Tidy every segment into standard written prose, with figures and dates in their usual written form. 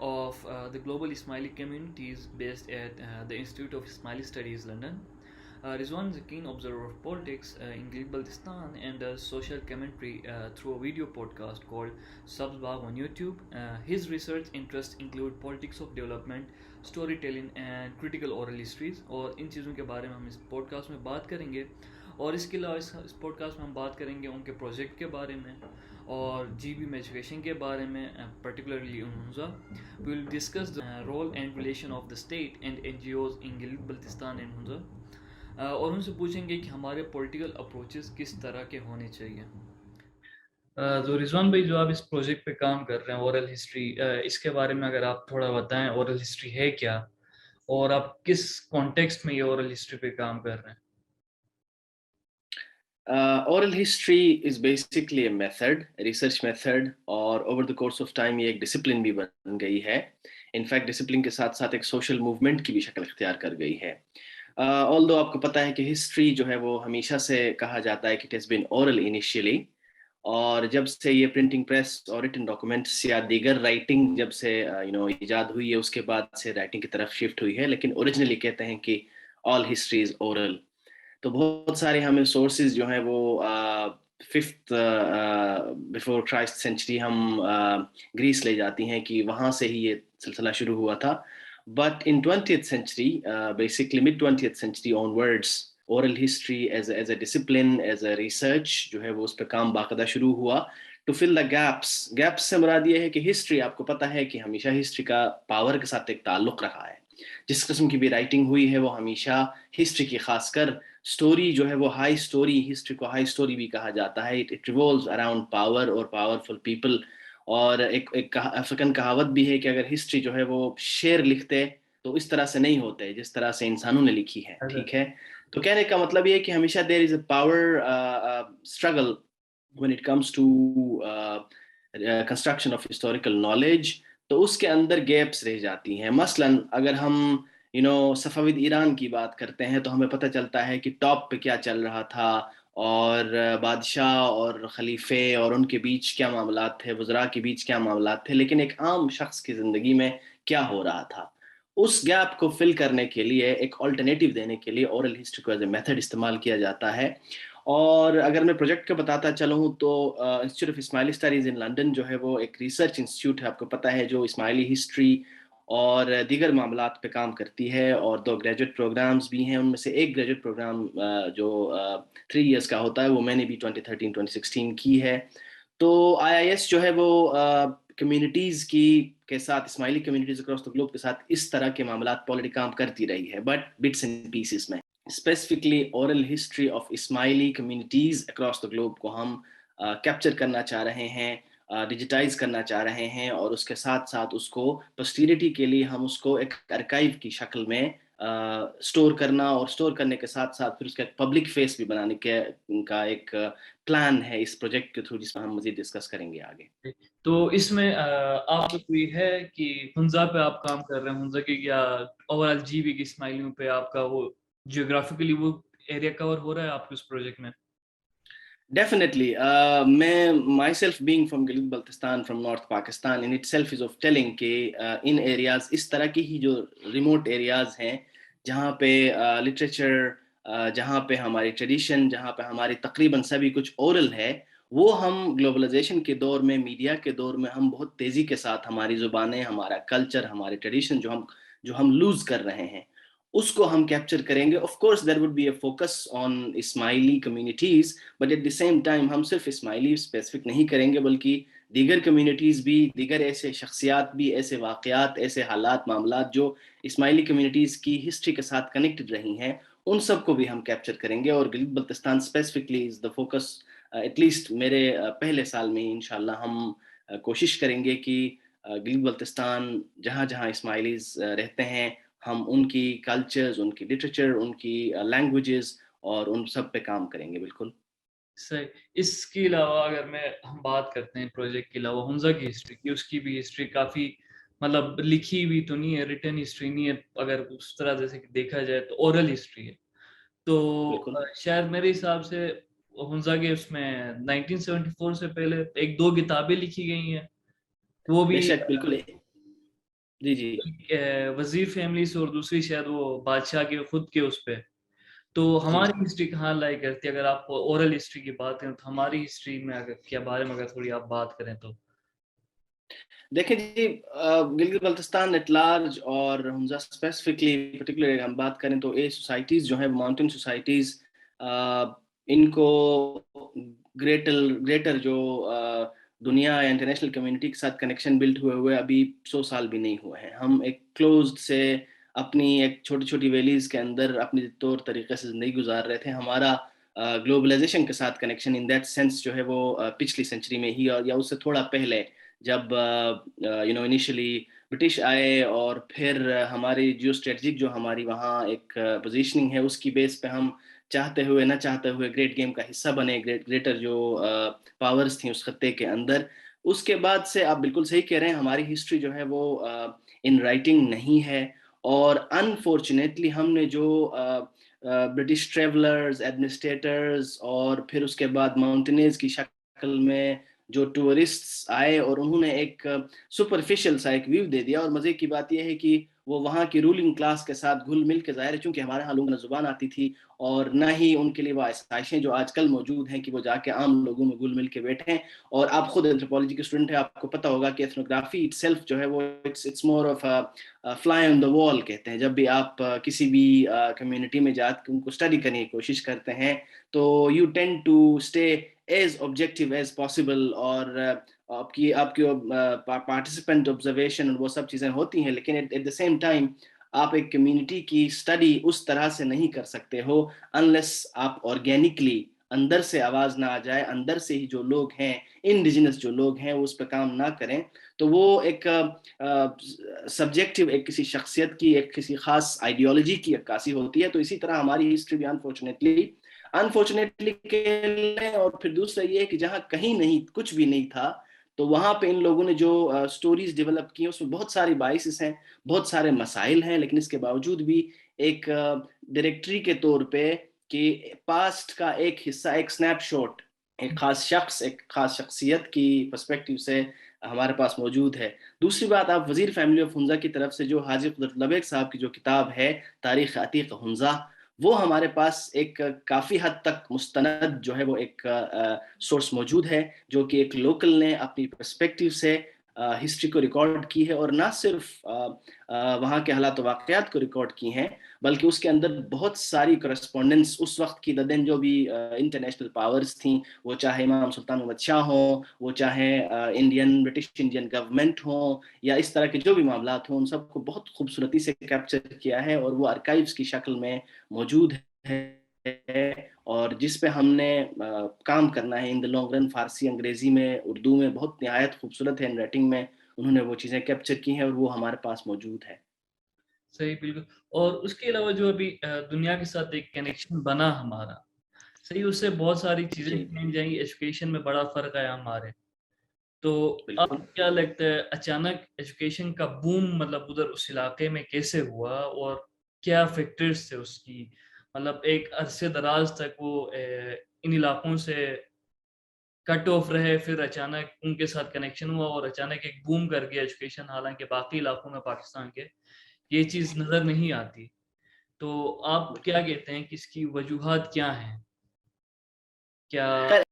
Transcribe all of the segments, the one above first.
of the global Ismaili communities based at the Institute of Ismaili Studies, London. Rizwan is a keen observer of politics in Gilgit-Baltistan and does social commentary through a video podcast called Sabz Bagh on YouTube. His research interests include politics of development, story telling and critical oral histories, اور ان چیزوں کے بارے میں ہم اس podcast میں بات کریں گے. اور اس کے علاوہ اس پوڈکاسٹ میں ہم بات کریں گے ان کے پروجیکٹ کے بارے میں اور جی بی میں ایجوکیشن کے بارے میں, particularly in Hunza. We will discuss the role and relation of the state and N G Os in Gilgit Baltistan and Hunza, اور ان سے پوچھیں گے کہ ہمارے پولیٹیکل اپروچز کس طرح کے ہونے چاہیے. تو رضوان بھائی, جو آپ اس پروجیکٹ پہ کام کر رہے ہیں اورل ہسٹری, اس کے بارے میں اگر آپ تھوڑا بتائیں, اورل ہسٹری ہے کیا اور آپ کس کانٹیکسٹ میں یہ اورل ہسٹری پہ کام کر رہے ہیں؟ Oral history is basically a method, a research method, اور over the course of time یہ ایک ڈسپلن بھی بن گئی ہے. انفیکٹ ڈسپلن کے ساتھ ساتھ ایک سوشل موومنٹ کی بھی شکل اختیار کر گئی ہے. although آپ کو پتہ ہے کہ ہسٹری جو ہے وہ ہمیشہ سے کہا جاتا ہے کہ it has been oral initially, اور جب سے یہ پرنٹنگ پریس اور ریٹن ڈاکومنٹس یا دیگر رائٹنگ جب سے ایجاد ہوئی ہے اس کے بعد سے رائٹنگ کی طرف شفٹ ہوئی ہے, لیکن اوریجنلی کہتے ہیں کہ all history is oral. تو بہت سارے ہمیں سورسز جو ہیں وہ ففتھ بفور کرائسٹ سینچری ہم گریس لے جاتی ہیں کہ وہاں سے ہی یہ سلسلہ شروع ہوا تھا. But in 20th century, basically mid 20th century onwards, oral history as a discipline, as a research جو ہے وہ اس پہ کام باقاعدہ شروع ہوا to fill the gaps سے مراد یہ ہے کہ ہسٹری, آپ کو پتہ ہے کہ ہمیشہ ہسٹری کا پاور کے ساتھ ایک تعلق رہا ہے. جس قسم کی بھی رائٹنگ ہوئی ہے وہ ہمیشہ ہسٹری کی, خاص کر سٹوری جو ہے وہ ہائی سٹوری, ہسٹری کو ہائی سٹوری بھی کہا جاتا ہے. اٹ ریوالوز اراؤنڈ پاور اور پاورفل پیپل. اور ایک افریقن کہاوت بھی ہے کہ اگر ہسٹری جو ہے وہ شعر لکھتے تو اس طرح سے نہیں ہوتے جس طرح سے انسانوں نے لکھی ہے. ٹھیک ہے, تو کہنے کا مطلب یہ ہے کہ ہمیشہ there is a power struggle when it comes to construction of historical knowledge. تو اس کے اندر گیپس رہ جاتی ہیں. مثلاً اگر ہم صفوید ایران کی بات کرتے ہیں تو ہمیں پتہ چلتا ہے کہ ٹاپ پہ کیا چل رہا تھا, اور بادشاہ اور خلیفے اور ان کے بیچ کیا معاملات تھے, وزراء کے بیچ کیا معاملات تھے, لیکن ایک عام شخص کی زندگی میں کیا ہو رہا تھا. اس گیپ کو فل کرنے کے لیے, ایک آلٹرنیٹیو دینے کے لیے اورل ہسٹری کو ایز اے میتھڈ استعمال کیا جاتا ہے. اور اگر میں پروجیکٹ کا بتاتا چلوں تو institute of Ismaili studies in London جو ہے وہ ایک ریسرچ انسٹیٹیوٹ ہے, آپ کو پتہ ہے, جو اسماعیلی ہسٹری اور دیگر معاملات پہ کام کرتی ہے. اور 2 گریجویٹ پروگرامز بھی ہیں, ان میں سے ایک گریجویٹ پروگرام جو 3 ایئرس کا ہوتا ہے وہ میں نے بھی 2013-2016 کی ہے. تو IIS جو ہے وہ کمیونٹیز کے ساتھ, اسماعیلی کمیونٹیز اکراس دا گلوب کے ساتھ اس طرح کے معاملات پہ کام کرتی رہی ہے, بٹ بٹس اینڈ پیسز میں. Specifically oral history of Ismaili communities across the globe کو ہم کیپچر کرنا چاہ رہے ہیں, ڈیجیٹائز کرنا چاہ رہے ہیں, اور اس کے ساتھ ساتھ اس کو پوسٹیریٹی کے لیے ہم اس کو ایک ارکائیو کی شکل میں سٹور کرنا, اور سٹور کرنے کے ساتھ ساتھ پھر اس کا ایک پبلک فیس بھی بنانے کا ایک پلان ہے اس پروجیکٹ کے تھرو, جس میں ہم مزید ڈسکس کریں گے آگے. تو اس میں آپ کو کوئی ہے کہ ہنزا پہ آپ کام کر رہے ہیں, ہنزا کی یا اوور آل جی بی کی اسماعیلیوں پہ آپ کا وہ جیوگرافیکلی وہ ایریا کور ہو رہا ہے آپ کے اس پروجیکٹ میں؟ Definitely. میں myself being from Gilgit Baltistan, from North Pakistan, in itself is of telling کہ ان ایریاز, اس طرح کی ہی جو ریموٹ ایریاز ہیں جہاں پہ لٹریچر, جہاں پہ ہماری ٹریڈیشن, جہاں پہ ہماری تقریباً سبھی کچھ اورل ہے, وہ ہم گلوبلائزیشن کے دور میں, میڈیا کے دور میں ہم بہت تیزی کے ساتھ ہماری زبانیں, ہمارا کلچر, ہماری ٹریڈیشن جو ہم لوز کر رہے ہیں, اس کو ہم کیپچر کریں گے. Of course there would be a focus on Ismaili communities, but at the same time ہم صرف اسماعیلی اسپیسیفک نہیں کریں گے, بلکہ دیگر کمیونٹیز بھی, دیگر ایسے شخصیات بھی, ایسے واقعات, ایسے حالات, معاملات جو اسماعیلی کمیونٹیز کی ہسٹری کے ساتھ کنیکٹڈ رہی ہیں, ان سب کو بھی ہم کیپچر کریں گے. اور Gilgit Baltistan specifically is the focus. At least میرے پہلے سال میں انشاءاللہ ہم کوشش کریں گے کہ گلگت بلتستان جہاں جہاں اسماعیلیز رہتے ہیں, ہم ان کی کلچرز, ان کی لٹریچر, ان کی لینگویجز اور ان سب پہ کام کریں گے. بالکل صحیح. اس کے علاوہ اگر ہم بات کرتے ہیں پروجیکٹ کے علاوہ ہنزا کی ہسٹری کی, اس کی بھی ہسٹری کافی مطلب لکھی ہوئی تو نہیں ہے, ریٹن ہسٹری نہیں ہے, اگر اس طرح جیسے کہ دیکھا جائے تو اورل ہسٹری ہے. تو بالکل شاید میرے حساب سے حنزہ کے اس میں 1974 سے پہلے ایک دو کتابیں لکھی گئی ہیں, وہ بے بھی شک بالکل. جی جی وزیر فیملی سے, اور دوسری شاید وہ بادشاہ کے خود کے اس پہ. تو جی. ہماری ہسٹری کہاں لائی کرتی ہے؟ اگر آپ اورل ہسٹری کی بات کریں تو ہماری ہسٹری میں اگر کیا بارے میں اگر تھوڑی آپ بات کریں تو. دیکھیں جی, گلگت بلتستان ایٹ لارج اور حمزہ اسپیسیفکلی پرٹیکولر ہم بات کریں تو یہ سوسائٹیز جو ہیں ماؤنٹین سوسائٹیز, ان کو گریٹر جو دنیا یا انٹرنیشنل کمیونٹی کے ساتھ کنیکشن بلڈ ہوئے ابھی 100 سال بھی نہیں ہوئے ہیں. ہم ایک کلوزڈ سے اپنی ایک چھوٹی چھوٹی ویلیز کے اندر اپنی طور طریقے سے زندگی گزار رہے تھے. ہمارا گلوبلائزیشن کے ساتھ کنیکشن ان دیٹ سینس جو ہے وہ پچھلی سینچری میں ہی, اور یا اس سے تھوڑا پہلے جب انیشلی برٹش آئے, اور پھر ہماری جیو اسٹریٹجک جو ہماری وہاں ایک پوزیشننگ ہے اس کی بیس پہ ہم چاہتے ہوئے نہ چاہتے ہوئے گریٹ گیم کا حصہ بنے, گریٹر جو پاورز تھیں اس خطے کے اندر. اس کے بعد سے آپ بالکل صحیح کہہ رہے ہیں, ہماری ہسٹری جو ہے وہ ان رائٹنگ نہیں ہے. اور انفارچونیٹلی ہم نے جو برٹش ٹریولرز, ایڈمنسٹریٹرز, اور پھر اس کے بعد ماؤنٹینیز کی شکل میں جو ٹورسٹس آئے, اور انہوں نے ایک سپرفیشل سا ایک ویو دے دیا. اور مزے کی بات یہ ہے کہ وہ وہاں کی رولنگ کلاس کے ساتھ گھل مل کے, ظاہر ہے چونکہ ہمارے ہاں لوگوں نے زبان آتی تھی, اور نہ ہی ان کے لیے وہ آسائشیں جو آج کل موجود ہیں کہ وہ جا کے عام لوگوں میں گھل مل کے بیٹھیں. اور آپ خود اینتھروپولوجی کے اسٹوڈنٹ ہیں, آپ کو پتہ ہوگا کہ ایتھنوگرافی اٹ سیلف جو ہے وہ اٹس مور آف فلائی آن دا وال کہتے ہیں. جب بھی آپ کسی بھی کمیونٹی میں جا کے ان کو اسٹڈی کرنے کی کوشش کرتے ہیں تو you tend to stay as objective as possible, اور آپ کی پارٹیسپینٹ آبزرویشن اور وہ سب چیزیں ہوتی ہیں, لیکن ایٹ دا سیم ٹائم آپ ایک کمیونٹی کی اسٹڈی اس طرح سے نہیں کر سکتے ہو انلیس آپ آرگینکلی اندر سے آواز نہ آ جائے, اندر سے ہی جو لوگ ہیں, انڈیجنس جو لوگ ہیں, وہ اس پہ کام نہ کریں. تو وہ ایک سبجیکٹیو, ایک کسی شخصیت کی, ایک کسی خاص آئیڈیالوجی کی عکاسی ہوتی ہے. تو اسی طرح ہماری ہسٹری بھی انفارچونیٹلی اور پھر دوسرا یہ ہے کہ جہاں کہیں نہیں, کچھ بھی نہیں تھا, تو وہاں پہ ان لوگوں نے جو سٹوریز ڈیولپ کی ہیں اس میں بہت ساری بائسز ہیں, بہت سارے مسائل ہیں, لیکن اس کے باوجود بھی ایک ڈائریکٹری کے طور پہ کہ پاسٹ کا ایک حصہ, ایک سنیپ شاٹ, ایک خاص شخص, ایک خاص شخصیت کی پرسپیکٹیو سے ہمارے پاس موجود ہے. دوسری بات, آپ وزیر فیملی آف حنزہ کی طرف سے جو حاجی قدرت لبیک صاحب کی جو کتاب ہے تاریخ عتیق حنزہ, وہ ہمارے پاس ایک کافی حد تک مستند جو ہے وہ ایک سورس موجود ہے, جو کہ ایک لوکل نے اپنی پرسپیکٹیو سے ہسٹری کو ریکارڈ کی ہے, اور نہ صرف وہاں کے حالات و واقعات کو ریکارڈ کی ہیں, بلکہ اس کے اندر بہت ساری کرسپونڈنس اس وقت کی ددن جو بھی انٹرنیشنل پاورز تھیں, وہ چاہے امام سلطان محمد شاہ ہوں, وہ چاہے برٹش انڈین گورنمنٹ ہوں, یا اس طرح کے جو بھی معاملات ہوں, ان سب کو بہت خوبصورتی سے کیپچر کیا ہے, اور وہ آرکائیوز کی شکل میں موجود ہے, اور جس پہ ہم نے کام کرنا ہے ان دا لانگ رن. فارسی, انگریزی میں, اردو میں بہت نہایت خوبصورت ہینڈ رائٹنگ میں انہوں نے وہ چیزیں کیپچر کی ہیں, اور وہ ہمارے پاس موجود ہے. صحیح, بالکل. اور اس کے علاوہ جو ابھی دنیا کے ساتھ ایک کنیکشن بنا ہمارا, صحیح, اس سے بہت ساری چیزیں جی چینج جائیں گی. ایجوکیشن میں بڑا فرق آیا ہمارے. تو آپ بالکل. کو کیا لگتا ہے اچانک ایجوکیشن کا بوم مطلب ادھر اس علاقے میں کیسے ہوا, اور کیا فیکٹرز تھے اس کی؟ مطلب ایک عرصے دراز تک وہ ان علاقوں سے کٹ آف رہے, پھر اچانک ان کے ساتھ کنیکشن ہوا, اور اچانک ایک بوم کر گیا ایجوکیشن, حالانکہ باقی علاقوں میں پاکستان کے یہ چیز نظر نہیں آتی. تو آپ کیا کہتے ہیں کہ اس کی وجوہات کیا ہیں؟ کیا خیر,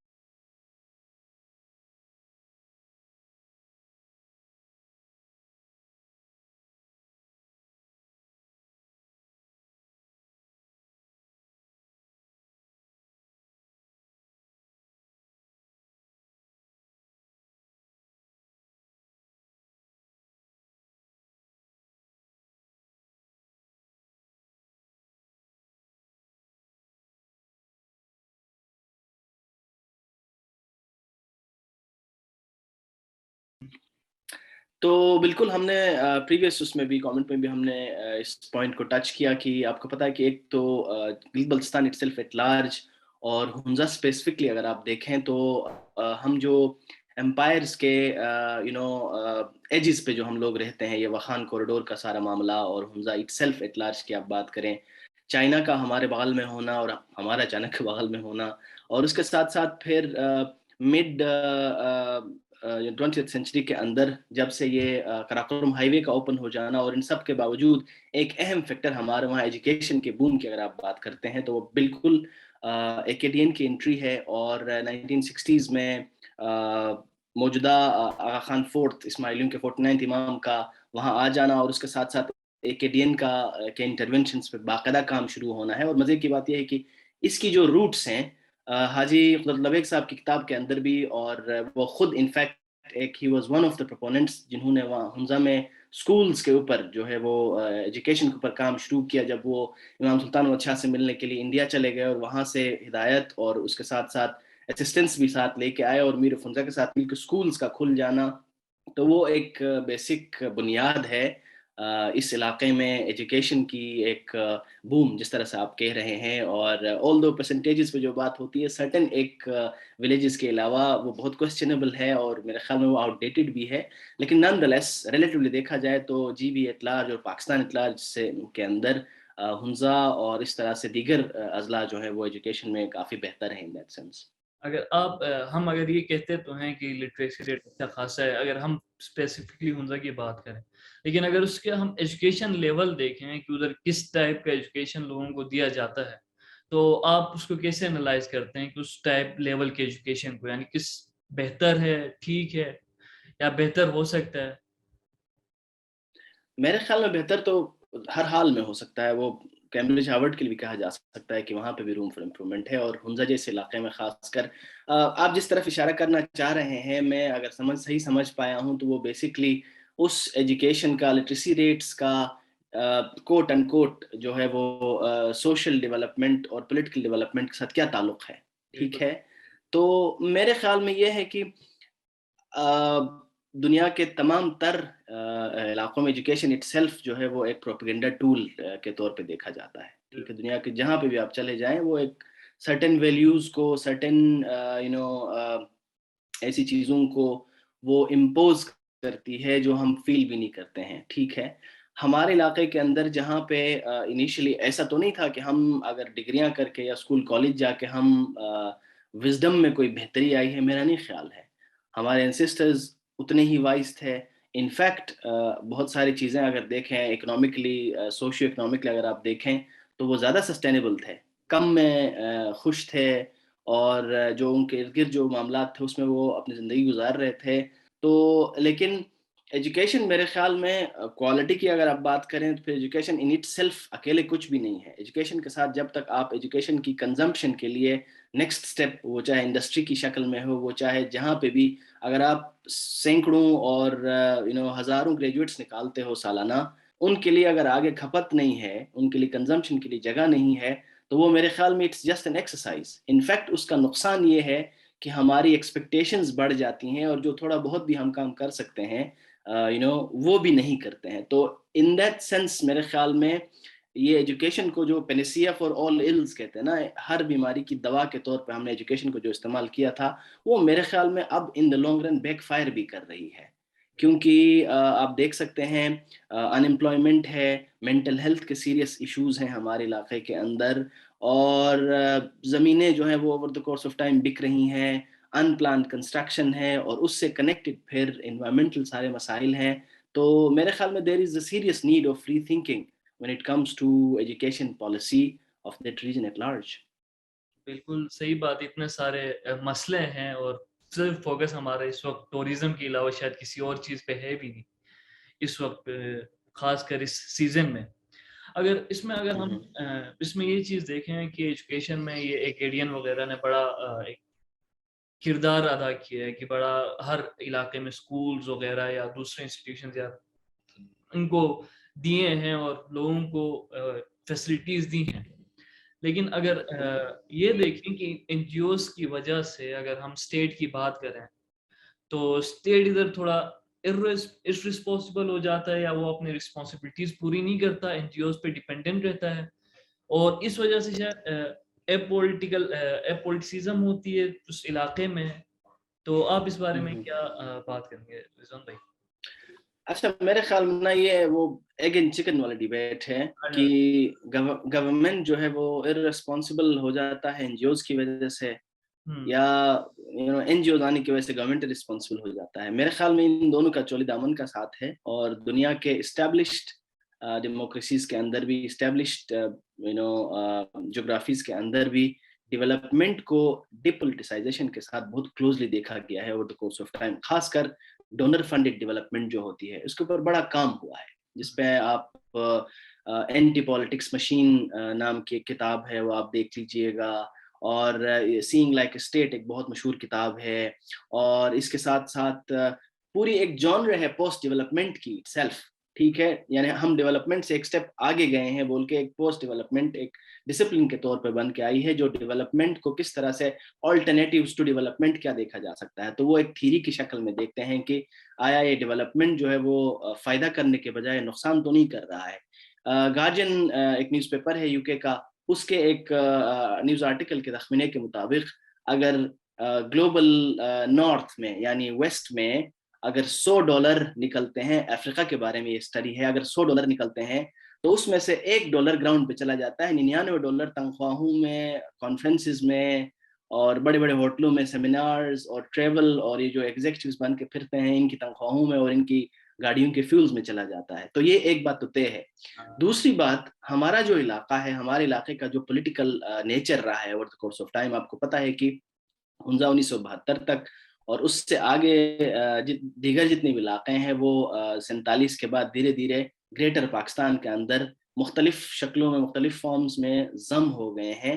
تو بالکل ہم نے پریویس اس میں بھی کامنٹ میں بھی ہم نے اس پوائنٹ کو ٹچ کیا کہ آپ کو پتا ہے کہ ایک تو Gilgit Baltistan itself at large اور حنزہ اسپیسیفکلی اگر آپ دیکھیں تو ہم جو امپائرس کے ایجز پہ جو ہم لوگ رہتے ہیں، یہ وخان کوریڈور کا سارا معاملہ، اور حمزہ اٹ سیلف ایٹ لارج کی آپ بات کریں، چائنا کا ہمارے بغل میں ہونا اور ہمارا چائنا کے بغل میں ہونا، اور اس کے ساتھ ساتھ پھر مڈ 20th سینچری کے اندر جب سے یہ قراقرم ہائی وے کا اوپن ہو جانا، اور ان سب کے باوجود ایک اہم فیکٹر ہمارے وہاں ایجوکیشن کے بوم کی اگر آپ بات کرتے ہیں تو وہ بالکل ایکیڈین کی انٹری ہے. اور 1960s میں موجودہ آغا خان فورتھ اسماعیلیوں کے 49th امام کا وہاں آ جانا، اور اس کے ساتھ ساتھ ایکیڈین کا کے انٹرونشنز پہ باقاعدہ کام شروع ہونا ہے. اور مزے کی بات یہ ہے کہ اس کی جو روٹس ہیں حاجی قدرت لبیک صاحب کی کتاب کے اندر بھی، اور وہ خود انفیکٹ ہی was one of the proponents جنہوں نے وہاں حمزہ میں سکولز کے اوپر جو ہے وہ ایجوکیشن کے اوپر کام شروع کیا جب وہ امام سلطان احمد شاہ سے ملنے کے لیے انڈیا چلے گئے، اور وہاں سے ہدایت اور اس کے ساتھ ساتھ اسسٹنس بھی ساتھ لے کے آئے، اور میر حمزہ کے ساتھ مل کے سکولز کا کھل جانا. تو وہ ایک بیسک بنیاد ہے اس علاقے میں ایجوکیشن کی، ایک بوم جس طرح سے آپ کہہ رہے ہیں. اور آل دو پرسنٹیجز پہ جو بات ہوتی ہے سرٹن ایک ولیجز کے علاوہ وہ بہت کوسچنیبل ہے، اور میرے خیال میں وہ آؤٹ ڈیٹڈ بھی ہے، لیکن نان دا لیس ریلیٹیولی دیکھا جائے تو جی بی ایٹ لارج اور پاکستان ایٹ لارج سے کے اندر حمزہ اور اس طرح سے دیگر اضلاع جو ہے وہ ایجوکیشن میں کافی بہتر ہیں ان دیٹ سینس. اگر یہ کہتے تو ہیں کہ لٹریسی ریٹ اچھا خاصا ہے اگر ہم اسپیسیفکلی حمزہ کی بات کریں، لیکن اگر اس کے ہم ایجوکیشن لیول دیکھیں کہ ادھر کس ٹائپ کا ایجوکیشن لوگوں کو دیا جاتا ہے، تو آپ اس کو کیسے انالائز کرتے ہیں کہ اس ٹائپ لیول کے ایجوکیشن کو، یعنی کس بہتر ہے، ٹھیک ہے، یا بہتر ہو سکتا ہے؟ میرے خیال میں بہتر تو ہر حال میں ہو سکتا ہے. وہ کیمبرج ہارورڈ کے لیے بھی کہا جا سکتا ہے کہ وہاں پہ بھی روم فار امپرومنٹ ہے، اور حمزہ جیسے علاقے میں خاص کر آپ جس طرف اشارہ کرنا چاہ رہے ہیں، میں اگر صحیح سمجھ پایا ہوں تو وہ بیسکلی اس ایجوکیشن کا، لٹریسی ریٹس کا کوٹ اینڈ کوٹ جو ہے وہ سوشل ڈیولپمنٹ اور پولیٹیکل ڈیولپمنٹ کے ساتھ کیا تعلق ہے. ٹھیک ہے، تو میرے خیال میں یہ ہے کہ دنیا کے تمام تر علاقوں میں ایجوکیشن اٹ سیلف جو ہے وہ ایک پروپیگنڈا ٹول کے طور پہ دیکھا جاتا ہے. ٹھیک ہے، دنیا کے جہاں پہ بھی آپ چلے جائیں وہ ایک سرٹن ویلیوز کو، سرٹن ایسی چیزوں کو وہ امپوز کرتی ہے جو ہم فیل بھی نہیں کرتے ہیں. ٹھیک ہے، ہمارے علاقے کے اندر جہاں پہ انیشلی ایسا تو نہیں تھا کہ ہم اگر ڈگریاں کر کے یا اسکول کالج جا کے ہم وزڈم میں کوئی بہتری آئی ہے، میرا نہیں خیال ہے. ہمارے اینسسٹرز اتنے ہی وائز تھے. انفیکٹ بہت ساری چیزیں اگر دیکھیں اکنامکلی، سوشیو اکنامکلی اگر آپ دیکھیں تو وہ زیادہ سسٹینیبل تھے، کم میں خوش تھے، اور جو ان کے ارد گرد جو معاملات تھے اس میں وہ اپنی زندگی گزار رہے تھے. تو لیکن ایجوکیشن میرے خیال میں کوالٹی کی اگر آپ بات کریں تو پھر ایجوکیشن ان اٹ سیلف اکیلے کچھ بھی نہیں ہے. ایجوکیشن کے ساتھ جب تک آپ ایجوکیشن کی کنزمپشن کے لیے نیکسٹ سٹیپ، وہ چاہے انڈسٹری کی شکل میں ہو، وہ چاہے جہاں پہ بھی، اگر آپ سینکڑوں اور ہزاروں گریجویٹس نکالتے ہو سالانہ، ان کے لیے اگر آگے کھپت نہیں ہے، ان کے لیے کنزمپشن کے لیے جگہ نہیں ہے، تو وہ میرے خیال میں it's just an exercise. In fact اس کا نقصان یہ ہے کہ ہماری ایکسپیکٹیشنز بڑھ جاتی ہیں، اور جو تھوڑا بہت بھی ہم کام کر سکتے ہیں وہ بھی نہیں کرتے ہیں. تو ان دیٹ سینس میرے خیال میں یہ ایجوکیشن کو جو پینیسیا فار آل ایلز کہتے ہیں نا، ہر بیماری کی دوا کے طور پہ ہم نے ایجوکیشن کو جو استعمال کیا تھا، وہ میرے خیال میں اب in the long run backfire بھی کر رہی ہے. کیونکہ آپ دیکھ سکتے ہیں ان امپلائمنٹ ہے، مینٹل ہیلتھ کے سیریس ایشوز ہیں ہمارے علاقے کے اندر، اور زمینیں جو ہیں وہ over the course of time بک رہی ہیں، ان پلانڈ کنسٹرکشن ہے، اور اس سے کنیکٹڈ پھر انوائرمنٹل سارے مسائل ہیں. تو میرے خیال میں there is a serious need of rethinking when it comes to education policy of that region at large. بالکل صحیح بات. اتنے سارے مسئلے ہیں، اور صرف فوکس ہمارا اس وقت ٹورزم کے علاوہ شاید کسی اور چیز پہ ہے بھی نہیں اس وقت، خاص کر اس سیزن میں. اگر ہم اس میں یہ چیز دیکھیں کہ ایجوکیشن میں یہ ایکیڈین وغیرہ نے بڑا ایک کردار ادا کیا ہے کہ بڑا ہر علاقے میں سکولز وغیرہ یا دوسرے انسٹیٹیوشنز یا ان کو دیے ہیں اور لوگوں کو فیسلٹیز دی ہیں. لیکن اگر یہ دیکھیں کہ این جی اوز کی وجہ سے اگر ہم اسٹیٹ کی بات کریں تو اسٹیٹ ادھر تھوڑا ارسپانسبل ہو جاتا ہے، یا وہ اپنی رسپانسبلٹیز پوری نہیں کرتا، این جی اوز پہ ڈیپینڈنٹ رہتا ہے، اور اس وجہ سے شاید اے پولیٹیسزم ہوتی ہے اس علاقے میں، تو آپ اس بارے میں کیا بات کریں گے رضوان بھائی؟ اچھا میرے خیال میں نا یہ وہ ایگ اینڈ چکن والا ڈیبیٹ ہے کہ گورنمنٹ جو ہے وہ ارریسپانسبل ہو جاتا ہے این جی اوز کی وجہ سے, یا این جی اوز آنے کی وجہ سے گورنمنٹ رسپانسبل ہو جاتا ہے. میرے خیال میں ان دونوں کا چولی دامن کا ساتھ ہے, اور دنیا کے اسٹیبلشڈ ڈیموکریسیز کے اندر بھی, اسٹیبلشڈ جغرافیز کے اندر بھی ڈیولپمنٹ کو ڈیپولیٹیسائزیشن کے ساتھ بہت کلوزلی دیکھا گیا ہے over the course of time. خاص کر ڈونر فنڈڈ ڈیولپمنٹ جو ہوتی ہے اس کے اوپر بڑا کام ہوا ہے, جس پہ آپ اینٹی پالیٹکس مشین نام کی ایک کتاب ہے وہ آپ دیکھ لیجئے گا, اور سینگ لائک اسٹیٹ ایک بہت مشہور کتاب ہے, اور اس کے ساتھ ساتھ پوری ایک جانر ہے پوسٹ ڈیولپمنٹ کی سیلف. ٹھیک ہے, یعنی ہم ڈیولپمنٹ سے ایک سٹیپ آگے گئے ہیں بول کے ایک پوسٹ ڈیولپمنٹ ایک ڈسپلن کے طور پہ بن کے آئی ہے, جو ڈیولپمنٹ کو کس طرح سے آلٹرنیٹیوز ٹو ڈیولپمنٹ کیا دیکھا جا سکتا ہے. تو وہ ایک تھیری کی شکل میں دیکھتے ہیں کہ آیا یہ ڈیولپمنٹ جو ہے وہ فائدہ کرنے کے بجائے نقصان تو نہیں کر رہا ہے. گارجین ایک نیوز پیپر ہے یو کے کا, اس کے ایک نیوز آرٹیکل کے تخمینے کے مطابق اگر گلوبل نارتھ میں یعنی ویسٹ میں اگر $100 نکلتے ہیں, افریقہ کے بارے میں یہ اسٹڈی ہے, اگر $100 نکلتے ہیں تو اس میں سے $1 گراؤنڈ پہ چلا جاتا ہے, $99 تنخواہوں میں, کانفرنسز میں, اور بڑے بڑے ہوٹلوں میں سیمینارز اور ٹریول, اور یہ جو ایگزیکٹوز بن کے پھرتے ہیں ان کی تنخواہوں میں اور ان کی گاڑیوں کے فیولز میں چلا جاتا ہے. تو یہ ایک بات تو طے ہے. دوسری بات, ہمارا جو علاقہ ہے, ہمارے علاقے کا جو پولیٹیکل نیچر رہا ہے over the course of time, آپ کو پتہ ہے کہ 1972 تک اور اس سے آگے دیگر جتنے بھی علاقے ہیں وہ 47 کے بعد دھیرے دھیرے گریٹر پاکستان کے اندر مختلف شکلوں میں, مختلف فارمز میں ضم ہو گئے ہیں.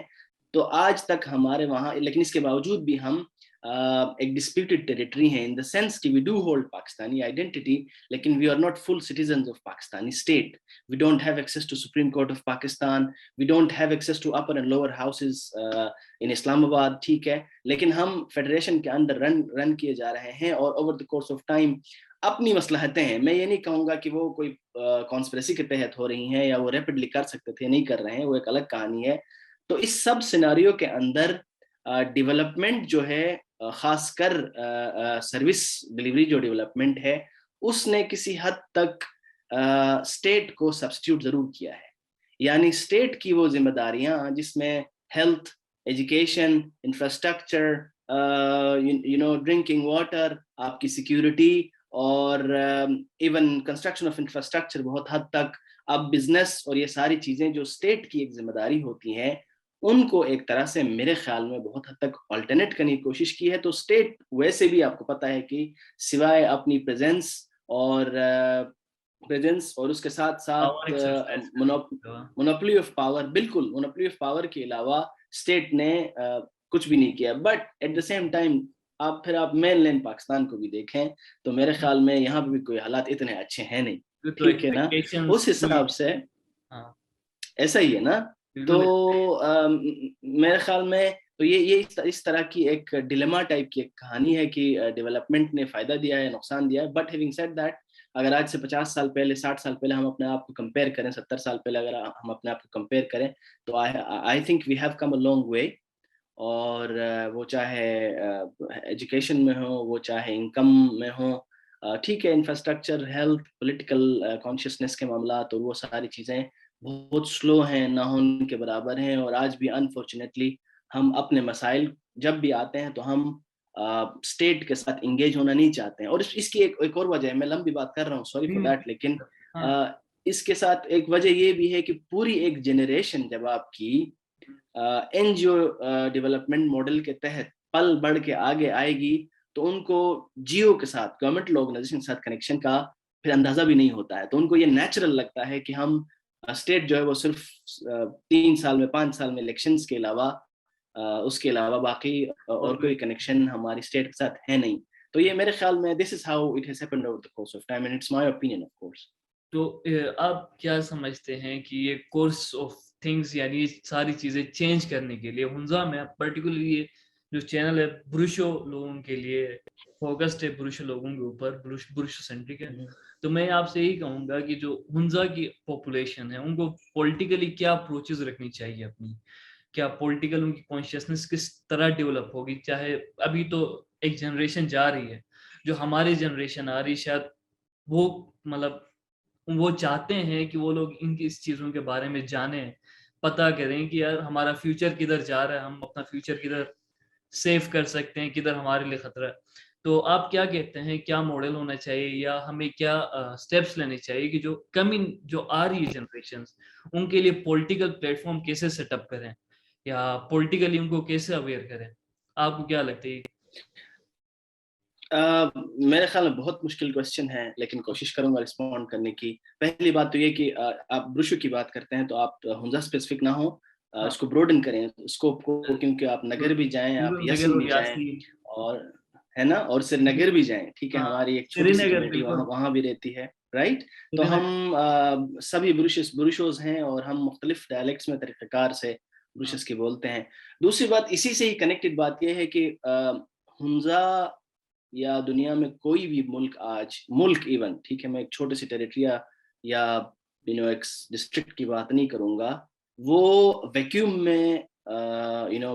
تو آج تک ہمارے وہاں, لیکن اس کے باوجود بھی ہم ایک ڈسپیوٹڈ ٹیریٹری ہیں, ان دا سینس کہ we do hold Pakistani identity, لیکن we are not full citizens of Pakistani state. We don't have access to supreme court of Pakistan, we don't have access to upper and lower houses in Islamabad. ٹھیک ہے, لیکن ہم federation کے اندر رن کیے جا رہے ہیں, اور over the course of time اپنی مصلحتیں ہیں. میں یہ نہیں کہوں گا کہ وہ کوئی کانسپریسی کے تحت ہو رہی ہیں یا وہ ریپڈلی کر سکتے تھے, نہیں کر رہے ہیں, وہ ایک الگ کہانی ہے. تو اس سب سیناریو کے اندر ڈیولپمنٹ جو ہے, خاص کر سروس ڈیلیوری جو ڈیولپمنٹ ہے, اس نے کسی حد تک اسٹیٹ کو سبسٹیوٹ ضرور کیا ہے. یعنی اسٹیٹ کی وہ ذمہ داریاں جس میں health, education, infrastructure, drinking water, آپ کی سیکیورٹی, اور ایون کنسٹرکشن آف انفراسٹرکچر بہت حد تک, اب بزنس, اور یہ ساری چیزیں جو اسٹیٹ کی ایک ذمہ داری ہوتی ہیں, ان کو ایک طرح سے میرے خیال میں بہت حد تک آلٹرنیٹ کرنے کی کوشش کی ہے. تو اسٹیٹ ویسے بھی آپ کو پتہ ہے کہ سوائے اپنی پریزنس اور اس کے ساتھ ساتھ مونوپلی آف پاور, بالکل مونوپلی آف پاور کے علاوہ اسٹیٹ نے کچھ بھی نہیں کیا. But at the same time آپ مین لینڈ پاکستان کو بھی دیکھیں تو میرے خیال میں یہاں پہ بھی کوئی حالات اتنے اچھے ہیں نہیں. ٹھیک ہے نا, اس حساب سے ایسا ہی ہے نا. تو میرے خیال میں تو یہ اس طرح کی ایک ڈیلیما ٹائپ کی ایک کہانی ہے کہ ڈیولپمنٹ نے فائدہ دیا ہے, نقصان دیا ہے. بٹ ہیونگ سیڈ دیٹ, اگر آج سے 50 سال پہلے, 60 سال پہلے ہم اپنے آپ کو کمپیئر کریں, 70 سال پہلے اگر ہم اپنے آپ کو کمپیئر کریں, تو I think we have come a long way. اور وہ چاہے ایجوکیشن میں ہو, وہ چاہے انکم میں ہو, ٹھیک ہے, انفراسٹرکچر, ہیلتھ, پولیٹیکل کانشیسنیس کے معاملات, اور وہ ساری چیزیں بہت سلو ہیں, نہ ہونے کے برابر ہیں. اور آج بھی انفارچونیٹلی ہم اپنے مسائل جب بھی آتے ہیں تو ہم اسٹیٹ کے ساتھ انگیج ہونا نہیں چاہتے ہیں. اور اس کی ایک اور وجہ ہے, میں لمبی بات کر رہا ہوں, سوری فار دیٹ, لیکن اس کے ساتھ ایک وجہ یہ بھی ہے کہ پوری ایک جنریشن جب آپ کی این جی او ڈیولپمنٹ ماڈل کے تحت پل بڑھ کے آگے آئے گی, تو ان کو جیو کے ساتھ, گورنمنٹ آرگنائزیشن کے ساتھ کنیکشن کا پھر اندازہ بھی نہیں ہوتا ہے. تو ان کو یہ نیچرل لگتا ہے کہ ہم اسٹیٹ جو ہے وہ صرف 3 سال میں, 5 سال میں الیکشنز کے علاوہ, اس کے علاوہ باقی اور کوئی کنیکشن ہماری اسٹیٹ کے ساتھ ہے نہیں. تو یہ میرے خیال میں this is how it has happened over the course of time, and it's my opinion of course. تو آپ کیا سمجھتے ہیں کہ یہ کورس آف تھنگس, یعنی ساری چیزیں چینج کرنے کے لیے ہنزا میں پرٹیکولرلی یہ جو چینل ہے بروشو لوگوں کے لیے فوکسڈ ہے, بروشو لوگوں کے اوپر, بروشو سینٹرک ہے, تو میں آپ سے یہی کہوں گا کہ جو ہنزا کی پاپولیشن ہے ان کو پولیٹیکلی کیا اپروچز رکھنی چاہیے اپنی, کیا پولیٹیکل ان کی کانشیسنس کس طرح ڈیولپ ہوگی. چاہے ابھی تو ایک جنریشن جا رہی ہے, جو ہماری جنریشن آ رہی شاید وہ مطلب وہ چاہتے ہیں کہ وہ لوگ ان کی اس چیزوں کے بارے میں جانیں, پتہ کریں کہ یار ہمارا فیوچر کدھر جا رہا ہے, ہم اپنا فیوچر کدھر سیف کر سکتے ہیں, کدھر ہمارے لیے خطرہ ہے. تو آپ کیا کہتے ہیں, کیا ماڈل ہونا چاہیے یا ہمیں کیا سٹیپس لینے چاہیے کہ جو کمنگ جو آ رہی ہے جنریشنز ان کے لیے پولیٹیکل پلیٹ فارم کیسے سیٹ اپ کریں یا پولیٹیکلی ان کو کیسے اویئر کریں؟ آپ کو کیا لگتا ہے؟ میرے خیال میں بہت مشکل کوشچن ہے, لیکن کوشش کروں گا رسپونڈ کرنے کی. پہلی بات تو یہ کہ آپ بروشو کی بات کرتے ہیں تو آپ ہنزا اسپیسیفک نہ ہو, اس کو بروڈن کریں اسکوپ کو, کیونکہ آپ نگر بھی جائیں, آپ نگر یاسین اور بھی جائیں, یاسین, اور ہے نا, اور سری نگر بھی جائیں, ٹھیک ہے, ہاں ہماری ایک سری چھوٹی سی نگر کمیونٹی بالکل, وہاں بھی رہتی ہے, رائٹ. سری تو نگر ہم سبھی بروشوز ہیں اور ہم مختلف ڈائلیکٹس میں طریقہ کار سے بروشز کی بولتے ہیں. دوسری بات اسی سے ہی کنیکٹڈ بات یہ ہے کہ ہنزا یا دنیا میں کوئی بھی ملک ایون, ٹھیک ہے, میں ایک چھوٹے سی ٹیریٹریا یا ایک ڈسٹرکٹ کی بات نہیں کروں گا, وہ ویکیوم میں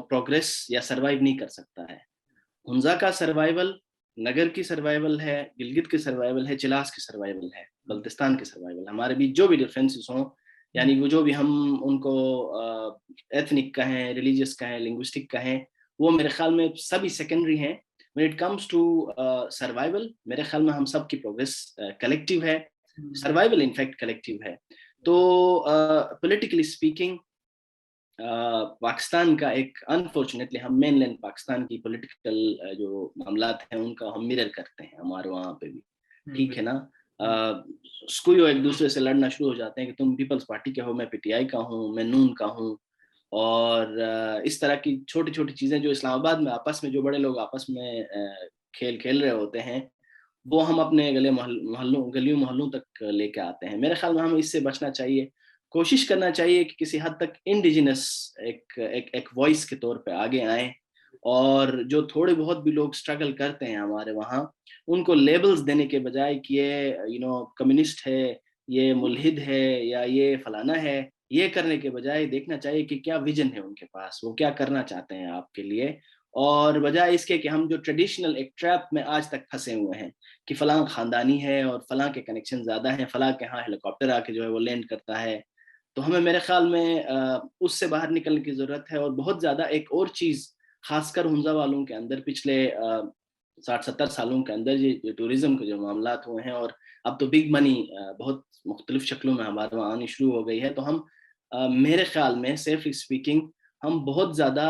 پروگریس یا سروائیو نہیں کر سکتا ہے. ہنزا کا سروائیول نگر کی سروائیول ہے, گلگت کی سروائیول ہے, چلاس کی سروائیول ہے, بلتستان کی سروائیول. ہمارے بیچ جو بھی ڈفرینسز ہوں, یعنی وہ جو بھی ہم ان کو ایتھنک کہیں, ریلیجیس کہیں, لنگوسٹک کہیں, وہ میرے خیال میں سبھی سیکنڈری ہیں. when it comes to survival, میرے خیال میں ہم سب کی پروگریس کلیکٹیو ہے, سروائیول انفیکٹ کلیکٹیو ہے. تو پولیٹیکلی اسپیکنگ پاکستان کا ایک انفارچونیٹلی ہم مین لینڈ پاکستان کی پولیٹیکل جو معاملات ہیں ان کا ہم میرر کرتے ہیں ہمارے وہاں پہ بھی, ٹھیک ہے نا. کوئی ایک دوسرے سے لڑنا شروع ہو جاتے ہیں کہ تم پیپلز پارٹی کے ہو, میں پی ٹی آئی کا ہوں, میں نون کا ہوں, اور اس طرح کی چھوٹی چھوٹی چیزیں جو اسلام آباد میں آپس میں جو بڑے لوگ آپس میں کھیل رہے ہوتے ہیں, وہ ہم اپنے گلیوں محلوں تک لے کے آتے ہیں. میرے خیال میں ہمیں اس سے بچنا چاہیے, کوشش کرنا چاہیے کہ کسی حد تک انڈیجنس ایک وائس کے طور پہ آگے آئیں, اور جو تھوڑے بہت بھی لوگ اسٹرگل کرتے ہیں ہمارے وہاں, ان کو لیبلز دینے کے بجائے کہ یہ کمیونسٹ ہے, یہ ملحد ہے, یا یہ فلانا ہے, یہ کرنے کے بجائے دیکھنا چاہیے کہ کیا ویژن ہے ان کے پاس, وہ کیا کرنا چاہتے ہیں آپ کے لیے. اور بجائے اس کے کہ ہم جو ٹریڈیشنل ایک ٹریپ میں آج تک پھنسے ہوئے ہیں کہ فلاں خاندانی ہے اور فلاں کے کنیکشن زیادہ ہیں, فلاں کے ہاں ہیلی کاپٹر آ کے جو ہے وہ لینڈ کرتا ہے, تو ہمیں میرے خیال میں اس سے باہر نکلنے کی ضرورت ہے. اور بہت زیادہ ایک اور چیز خاص کر ہنزا والوں کے اندر پچھلے 60-70 سالوں کے اندر یہ ٹورزم کے جو معاملات ہوئے ہیں, اور اب تو بگ منی بہت مختلف شکلوں میں ہمارے وہاں آنی شروع ہو گئی ہے, تو ہم میرے خیال میں سیفلی اسپیکنگ ہم بہت زیادہ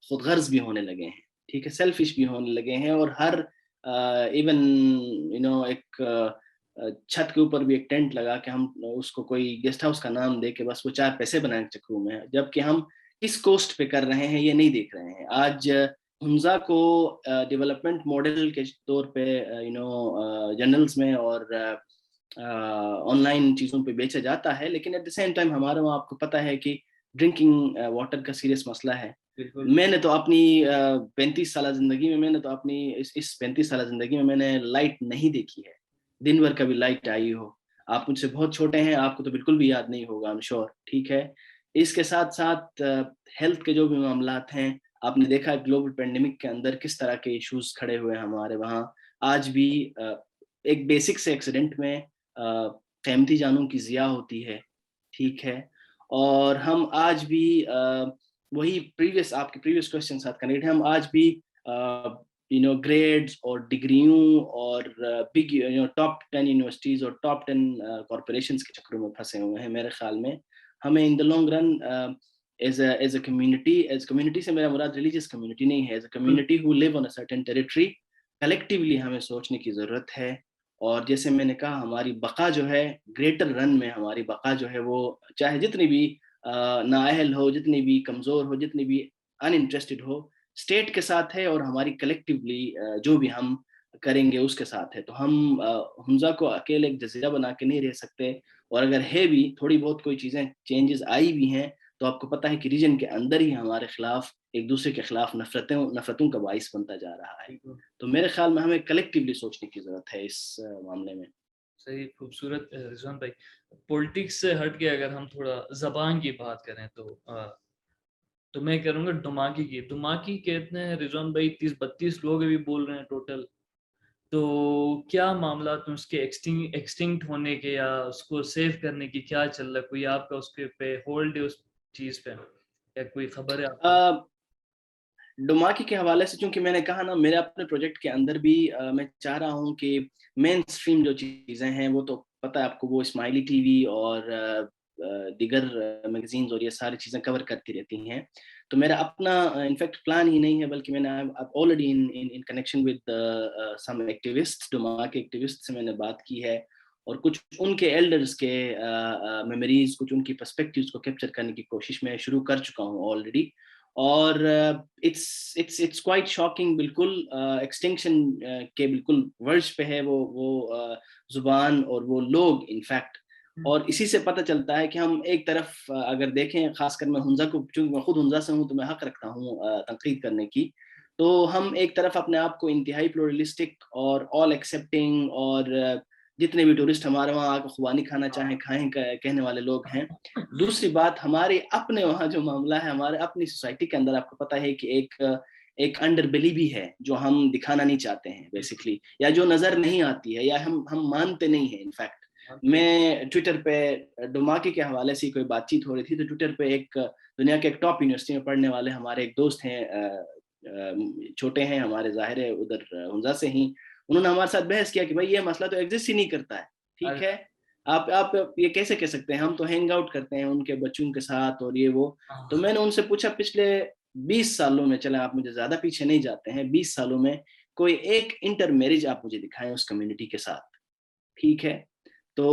خود غرض بھی ہونے لگے ہیں, ٹھیک ہے, سیلفش بھی ہونے لگے ہیں, اور ہر ایون ایک چھت کے اوپر بھی ایک ٹینٹ لگا کہ ہم اس کو کوئی گیسٹ ہاؤس کا نام دے کے بس وہ 4 پیسے بنائیں چکروں میں, جبکہ ہم کس کوسٹ پہ کر رہے ہیں یہ نہیں دیکھ رہے ہیں. آج ہنزا کو ڈیولپمنٹ ماڈل کے طور پہ جرنلز میں اور آن لائن چیزوں پہ بیچا جاتا ہے, لیکن ایٹ دا سیم ٹائم ہمارے وہاں آپ کو پتہ ہے کہ ڈرنکنگ واٹر کا سیریس مسئلہ ہے. میں نے تو اپنی 35 سالہ زندگی میں تو اپنی اس 35 سالہ زندگی میں نے لائٹ نہیں دیکھی ہے, دن بھر کبھی لائٹ آئی ہو. آپ مجھ سے بہت چھوٹے ہیں, آپ کو تو بالکل بھی یاد نہیں ہوگا, I'm sure, ٹھیک ہے. اس کے ساتھ ساتھ ہیلتھ کے جو بھی معاملات ہیں, آپ نے دیکھا گلوبل پینڈیمک کے اندر کس طرح کے ایشوز کھڑے ہوئے ہیں ہمارے وہاں. آج بھی ایک بیسک سے ایکسیڈنٹ میں قیمتی جانوں کی ضیاع ہوتی ہے, ٹھیک ہے, اور ہم آج بھی وہی آپ کے پریویس کوسچن ساتھ کنیکٹ ہے, ہم آج بھی گریڈز اور ڈگریوں اور بگ ٹاپ 10 یونیورسٹیز اور ٹاپ 10 کارپوریشنز کے چکروں میں پھنسے ہوئے ہیں. میرے خیال میں ہمیں in the long run as a community سے میرا مراد ریلیجیس کمیونٹی نہیں ہے, as a community who live on a certain territory, collectively ہمیں سوچنے کی ضرورت ہے. اور جیسے میں نے کہا, ہماری بقا جو ہے گریٹر رن میں, ہماری بقا جو ہے وہ چاہے جتنی بھی نااہل ہو, جتنی بھی کمزور ہو, جتنی بھی ان انٹرسٹڈ ہو, اسٹیٹ کے ساتھ ہے, اور ہماری کلیکٹیولی جو بھی ہم کریں گے اس کے ساتھ ہے. تو ہم ہنزا کو اکیلے ایک جزیرہ بنا کے نہیں رہ سکتے, اور اگر ہے بھی تھوڑی بہت کوئی چیزیں چینجز آئی بھی ہیں, تو آپ کو پتہ ہے کہ ریجن کے اندر ہی ہمارے خلاف ایک دوسرے کے خلاف نفرتوں کا باعث بنتا جا رہا ہے. تو میرے خیال میں ہمیں کلیکٹیولی سوچنے کی ضرورت ہے اس معاملے میں. صحیح, خوبصورت رضوان بھائی. پولیٹکس سے ہٹ کے اگر ہم تھوڑا زبان کی بات کریں تو تو میں کروں گا ڈوماکی کی. ڈوماکی کے اتنے رضوان بھائی 30-32 لوگ ابھی بول رہے ہیں ٹوٹل. تو کیا معاملات ہیں اس کے ایکسٹنکٹ ہونے کے یا اس کو سیو کرنے کی کیا چل رہا ہے؟ کوئی آپ کا اس کے پہ ہولڈ ہے اس چیز پہ یا کوئی خبر ہے آپ کو؟ ڈوماکی کے حوالے سے چونکہ میں نے کہا نا میرے اپنے پروجیکٹ کے اندر بھی میں چاہ رہا ہوں کہ مین اسٹریم جو چیزیں ہیں وہ تو پتہ ہے آپ کو وہ اسماعیلی ٹی وی اور دیگر میگزینز اور یہ ساری چیزیں کور کرتی رہتی ہیں. تو میرا اپنا انفیکٹ پلان ہی نہیں ہے بلکہ میں نے already in connection with some activist Domaki activist سے میں نے بات کی ہے اور کچھ ان کے ایلڈرز کے میموریز کچھ ان کی پرسپیکٹیوز کو کیپچر کرنے کی کوشش میں شروع کر چکا ہوں آلریڈی. اور اٹس کوائٹ شاکنگ. بالکل ایکسٹنکشن کے بالکل ورج پہ ہے وہ زبان اور وہ لوگ انفیکٹ. اور اسی سے پتہ چلتا ہے کہ ہم ایک طرف اگر دیکھیں خاص کر میں ہنزا کو چونکہ میں خود ہنزا سے ہوں تو میں حق رکھتا ہوں تنقید کرنے کی. تو ہم ایک طرف اپنے آپ کو انتہائی پلورلسٹک اور آل ایکسیپٹنگ اور جتنے بھی ٹورسٹ ہمارے وہاں آ کے خوبانی کھانا چاہیں کھائیں کہنے والے لوگ ہیں. دوسری بات ہمارے اپنے وہاں جو معاملہ ہے ہمارے اپنی سوسائٹی کے اندر آپ کو پتہ ہے کہ ایک انڈر بلی بھی ہے جو ہم دکھانا نہیں چاہتے ہیں بیسکلی یا جو نظر نہیں آتی ہے یا ہم مانتے نہیں ہیں. انفیکٹ میں ٹویٹر پہ ڈوماکی کے حوالے سے کوئی بات چیت ہو رہی تھی تو ٹویٹر پہ ایک دنیا کے ایک ٹاپ یونیورسٹی میں پڑھنے والے ہمارے ایک دوست ہیں چھوٹے ہیں ہمارے ظاہر ہے ادھر ہنزا سے ہی. انہوں نے ہمارے ساتھ بحث کیا کہ بھائی یہ مسئلہ تو ایگزسٹ ہی نہیں کرتا ہے. ٹھیک ہے آپ یہ کیسے کہہ سکتے ہیں ہم تو ہینگ آؤٹ کرتے ہیں ان کے بچوں کے ساتھ اور یہ وہ. تو میں نے ان سے پوچھا پچھلے 20 سالوں میں چلیں آپ مجھے زیادہ پیچھے نہیں جاتے ہیں 20 سالوں میں کوئی ایک انٹر میرج آپ مجھے دکھائیں اس کمیونٹی کے ساتھ. ٹھیک ہے تو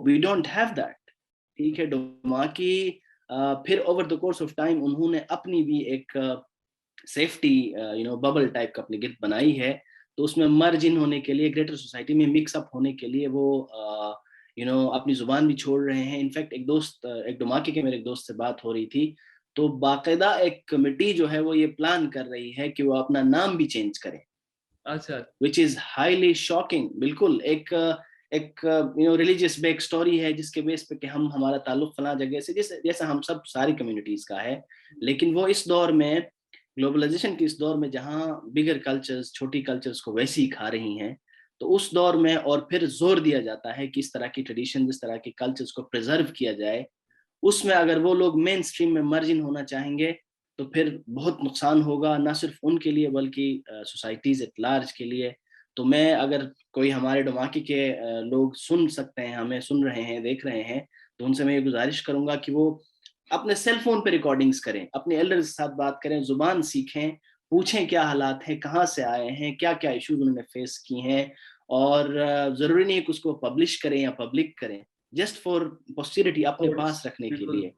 وی ڈونٹ ہیو دیٹ. ٹھیک ہے ڈوماکی پھر over the course of time انہوں نے اپنی بھی ایک سیفٹی ببل ٹائپ کا اپنی گرد بنائی ہے. تو اس میں مرج ان ہونے کے لیے گریٹر سوسائٹی میں مکس اپ ہونے کے لیے وہ اپنی زبان بھی چھوڑ رہے ہیں. انفیکٹ ایک ڈوماکی کے میرے ایک دوست سے بات ہو رہی تھی تو باقاعدہ ایک کمیٹی جو ہے وہ یہ پلان کر رہی ہے کہ وہ اپنا نام بھی چینج کریں. اچھا وچ از ہائیلی شاکنگ. بالکل ایک ریلیجیس بیک سٹوری ہے جس کے بیس پہ کہ ہمارا تعلق فلاں جگہ سے جیسا ہم سب ساری کمیونٹیز کا ہے. لیکن وہ اس دور میں گلوبلائزیشن کے اس دور میں جہاں بگر کلچرز چھوٹی کلچرز کو ویسے ہی کھا رہی ہیں تو اس دور میں اور پھر زور دیا جاتا ہے کہ اس طرح کی ٹریڈیشن اس طرح کی کلچرز کو پریزرو کیا جائے. اس میں اگر وہ لوگ مین سٹریم میں مرجن ہونا چاہیں گے تو پھر بہت نقصان ہوگا نہ صرف ان کے لیے بلکہ سوسائٹیز ایٹ لارج کے لیے. تو میں اگر کوئی ہمارے ڈوماکی کے لوگ سن سکتے ہیں ہمیں سن رہے ہیں دیکھ رہے ہیں تو ان سے میں یہ گزارش کروں گا کہ وہ اپنے سیل فون پہ ریکارڈنگز کریں اپنے ایلڈرز کے ساتھ بات کریں زبان سیکھیں پوچھیں کیا حالات ہیں کہاں سے آئے ہیں کیا کیا ایشوز انہوں نے فیس کی ہیں. اور ضروری نہیں کہ اس کو پبلش کریں یا پبلک کریں جسٹ فار پوسٹیریٹی اپنے پاس رکھنے کے لیے.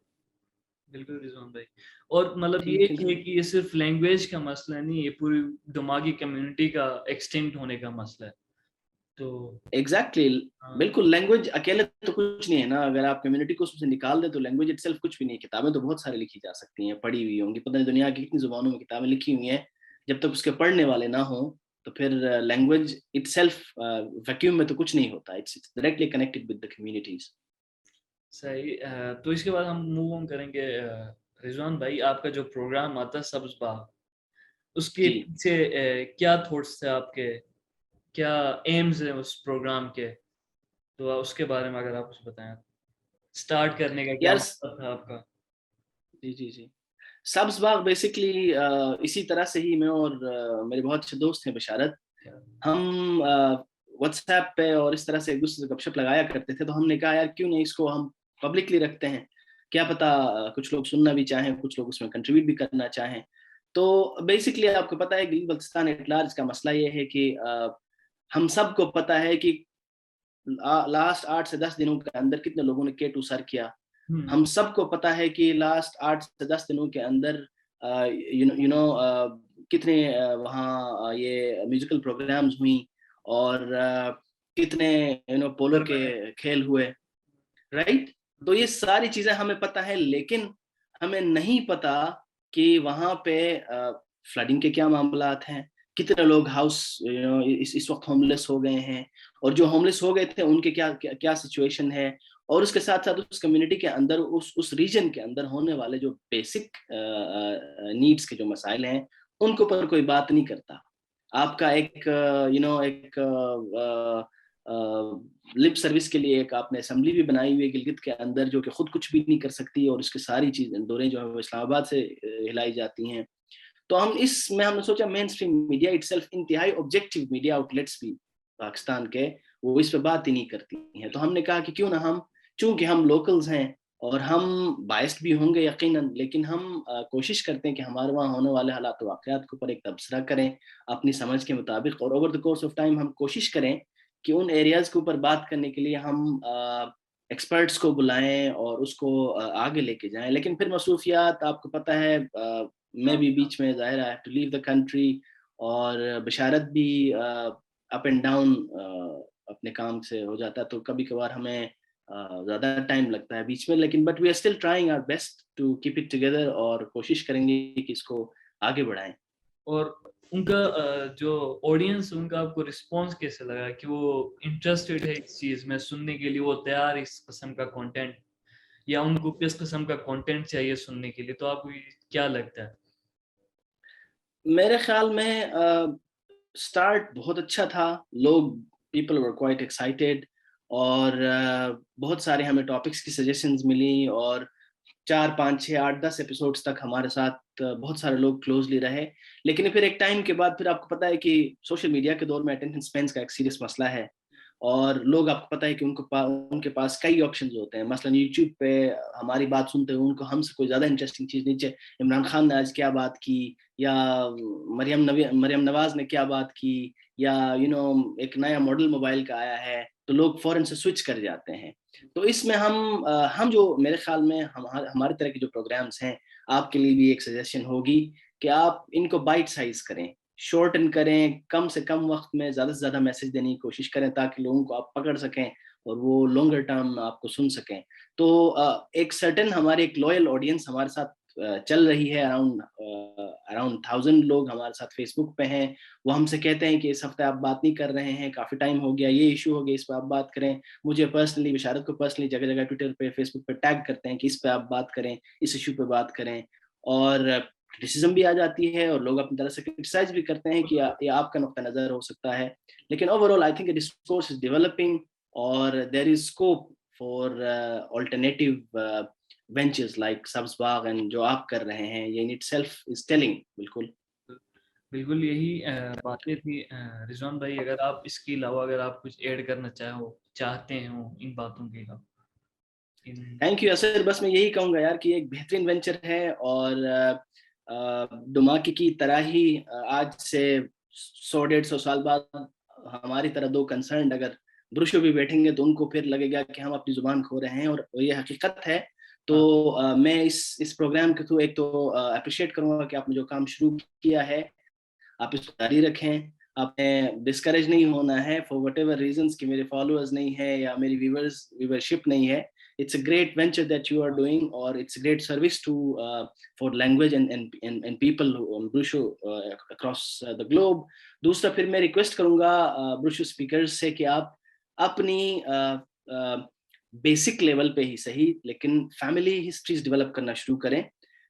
بالکل رضوان بھائی. اور مطلب یہ کہ یہ صرف لینگویج کا مسئلہ نہیں یہ پوری دماغی کمیونٹی کا ایکسٹینٹ ہونے کا مسئلہ ہے. تو ایگزیکٹلی بالکل لینگویج اکیلے تو کچھ نہیں ہے نا. اگر آپ کمیونٹی کو اس سے نکال دیں تو لینگویج اٹ سیلف کچھ بھی نہیں. کتابیں تو بہت سارے لکھی جا سکتی ہیں پڑھی ہوئی ہوں گی پتہ نہیں دنیا کی کتنی زبانوں میں کتابیں لکھی ہوئی ہیں جب تک اس کے پڑھنے والے نہ ہوں تو پھر لینگویج اٹ سیلف ویکیوم میں تو کچھ نہیں ہوتا. It's directly connected with the communities. صحیح. تو اس کے بعد ہم موو آن کریں گے. رضوان بھائی آپ کا جو پروگرام آتا ہے سبز باغ اس کے پیچھے کیا تھاٹس تھے آپ کے کیا ایمز ہیں اس پروگرام کے تو اس کے بارے میں اگر آپ کچھ بتائیں اسٹارٹ کرنے کا کیا مقصد تھا آپ کا؟ جی سبز باغ بیسکلی اسی طرح سے ہی میں اور میرے بہت اچھے دوست ہیں بشارت ہم واٹس ایپ پہ اور اس طرح سے ایک دوسرے سے گپ شپ لگایا کرتے تھے. تو ہم نے کہا یار کیوں نہیں اس کو ہم پبلکلی رکھتے ہیں کیا پتا کچھ لوگ سننا بھی چاہیں کچھ لوگ اس میں کنٹریبیوٹ بھی کرنا چاہیں. تو بیسکلی آپ کو پتہ ہے گلگت بلتستان ایٹ لارج کا مسئلہ یہ ہے کہ ہم سب کو پتہ ہے کہ لاسٹ 8 سے 10 دنوں کے اندر کتنے لوگوں نے K2 سر کیا. ہم سب کو پتہ ہے کہ لاسٹ 8 سے 10 دنوں کے اندر کتنے وہاں یہ میوزیکل پروگرامز ہوئیں اور کتنے پولو کے کھیل ہوئے رائٹ. تو یہ ساری چیزیں ہمیں پتہ ہے لیکن ہمیں نہیں پتہ کہ وہاں پہ فلڈنگ کے کیا معاملات ہیں کتنے لوگ ہاؤس اس وقت ہوم لیس ہو گئے ہیں اور جو ہوم لیس ہو گئے تھے ان کے کیا سچویشن ہے اور اس کے ساتھ ساتھ اس کمیونٹی کے اندر اس ریجن کے اندر ہونے والے جو بیسک نیڈس کے جو مسائل ہیں ان کے اوپر کوئی بات نہیں کرتا. آپ کا ایک ایک لپ سروس کے لیے ایک آپ نے اسمبلی بھی بنائی ہوئی ہے گلگت کے اندر جو کہ خود کچھ بھی نہیں کر سکتی, اور اس کی ساری چیزیں دوریں جو ہے وہ اسلام آباد سے ہلائی جاتی ہیں. تو ہم نے سوچا مین اسٹریم میڈیا اٹ سیلف, انتہائی آبجیکٹیو میڈیا آؤٹ لیٹس بھی پاکستان کے, وہ اس پہ بات ہی نہیں کرتی ہیں. تو ہم نے کہا کہ کیوں نہ ہم, چونکہ ہم لوکلز ہیں اور ہم بائسڈ بھی ہوں گے یقیناً, لیکن ہم کوشش کرتے ہیں کہ ہمارے وہاں ہونے والے حالات و واقعات کے اوپر ایک تبصرہ کریں اپنی سمجھ کے مطابق, اور over the course of time ہم کوشش کریں کہ ان ایریاز کے اوپر بات کرنے کے لیے ہم ایکسپرٹس کو بلائیں اور اس کو آگے لے کے جائیں. لیکن پھر مصروفیات آپ کو پتہ ہے, میں بھی بیچ میں ظاہر ہے ٹو لیو دا کنٹری, اور بشارت بھی اپ اینڈ ڈاؤن اپنے کام سے ہو جاتا ہے, تو کبھی کبھار ہمیں زیادہ ٹائم لگتا ہے بیچ میں, لیکن but we are still trying our best to keep it together, اور کوشش کریں گے کہ اس کو آگے بڑھائیں. اور ان کا جو آڈینس, ان کا آپ کو رسپانس کیسے لگا کہ وہ انٹرسٹڈ ہے اس چیز میں سننے کے لیے, وہ تیار اس قسم کا کنٹینٹ, یا ان کو کس قسم کا کنٹینٹ چاہیے سننے کے لیے؟ تو آپ کو کیا لگتا ہے؟ میرے خیال میں سٹارٹ بہت اچھا تھا, لوگ پیپل ور کوائٹ ایکسائٹیڈ, اور بہت سارے ہمیں ٹاپکس کی سجیشنز ملی, اور 4 5 6 8 10 ایپیسوڈز تک ہمارے ساتھ بہت سارے لوگ کلوزلی رہے. لیکن پھر ایک ٹائم کے بعد پھر آپ کو پتہ ہے کہ سوشل میڈیا کے دور میں اٹینشن اسپینس کا ایک سیریس مسئلہ ہے, اور لوگ آپ کو پتہ ہے کہ ان کے پاس کئی آپشنز ہوتے ہیں. مثلا یوٹیوب پہ ہماری بات سنتے ہیں ان کو ہم سے کوئی زیادہ انٹرسٹنگ چیز نہیں چاہیے, عمران خان نے آج کیا بات کی, یا مریم نواز نے کیا بات کی, یا ایک نیا ماڈل موبائل کا آیا ہے, تو لوگ فوراً سے سوئچ کر جاتے ہیں. تو اس میں ہم جو میرے خیال میں ہمارے طرح کے جو پروگرامز ہیں, آپ کے لیے بھی ایک سجیشن ہوگی کہ آپ ان کو بائٹ سائز کریں, شارٹن کریں, کم سے کم وقت میں زیادہ سے زیادہ میسج دینے کی کوشش کریں تاکہ لوگوں کو آپ پکڑ سکیں اور وہ لانگر ٹرم آپ کو سن سکیں. تو ایک سرٹن ہماری ایک لوئل آڈینس ہمارے ساتھ چل رہی ہے, اراؤنڈ 1000 لوگ ہمارے ساتھ فیس بک پہ ہیں. وہ ہم سے کہتے ہیں کہ اس ہفتے آپ بات نہیں کر رہے ہیں, کافی ٹائم ہو گیا, یہ ایشو ہو گیا, اس پہ آپ بات کریں. مجھے پرسنلی, بشارت کو پرسنلی جگہ جگہ ٹویٹر پہ فیس بک پہ ٹیگ کرتے ہیں کہ اس پہ آپ بات کریں, اس ایشو پہ بات کریں, اور کرٹیسزم بھی آ جاتی ہے, اور لوگ اپنی طرح سے کرٹیسائز بھی کرتے ہیں کہ یہ آپ کا نقطہ نظر ہو سکتا ہے. لیکن overall I think discourse is developing, اور there is scope for alternative ventures like Sabz Bagh and جو آپ کر رہے ہیں, یہ in itself is telling. بالکل یہی باتیں تھی. رضوان بھائی, اگر آپ اس کے علاوہ اگر آپ کچھ ایڈ کرنا چاہتے ہیں ان باتوں کے علاوہ. تھینک یو اسر, بس میں یہی کہوں گا یار کہ ایک بہترین وینچر ہے, اور دماغی کی طرح ہی آج سے 100 150 سال بعد ہماری طرح 2 کنسرنڈ اگر برشو بھی بیٹھیں گے تو ان کو پھر لگے گا کہ ہم اپنی زبان کھو رہے ہیں, اور یہ حقیقت ہے. تو میں اس پروگرام کے تھرو ایک تو اپریشیٹ کروں گا کہ آپ نے جو کام شروع کیا ہے آپ اس کو جاری رکھیں, آپ نے ڈسکریج نہیں ہونا ہے فار وٹ ایور ریزنس کہ میرے فالوورز نہیں ہے یا میری ویورشپ نہیں ہے. It's a great venture that you are doing, or it's a great service to for language and people on Brusho across the globe. دوسرا پھر میں ریکویسٹ کروں گا Brusho speakers سے کہ آپ اپنی بیسک لیول پہ ہی صحیح لیکن فیملی ہسٹریز ڈیولپ کرنا شروع کریں.